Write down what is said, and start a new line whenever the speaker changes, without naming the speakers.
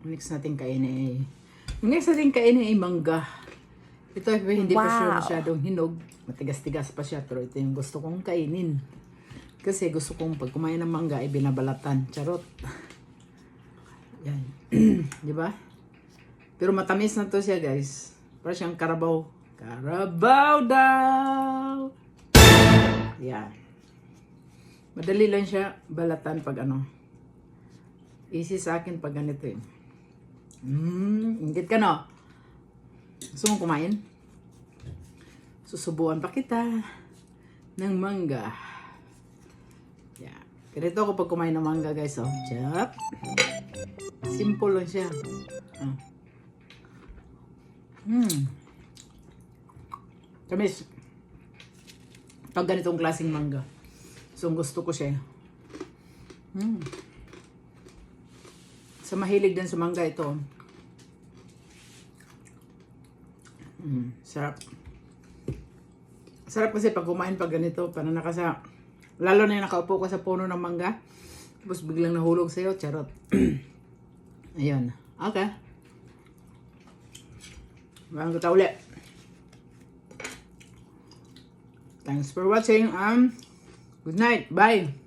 Next natin kainin ay... Next natin kainin ay mangga. Ito ay hindi pa siya masyadong hinog. Matigas-tigas pa siya. Pero ito yung gusto kong kainin. Kasi gusto kong pag kumain ng mangga ay binabalatan. Charot. Yan. Di ba? Pero matamis na to siya, guys. Para siyang karabaw. Karabaw daw! Yan. Madali lang siya balatan pag ano. Easy sa akin pag ganito eh. Ingit ka no? Gusto mong kumain? Susubuan pa kita ng mangga. Yeah. Ganito ako pag kumain ng mangga, guys. Oh. Chop. Simple lang siya. Tamis. Pag ganitong klaseng mangga. So gusto ko siya. Sa mahilig din sa mangga ito. Sarap. Sarap kasi pag kumain pag ganito, parang lalo na yung nakaupo ka sa puno ng mangga, tapos biglang nahulog sa'yo, charot. Ayun. Okay. Maraming kita ulit. Thanks for watching. Good night. Bye.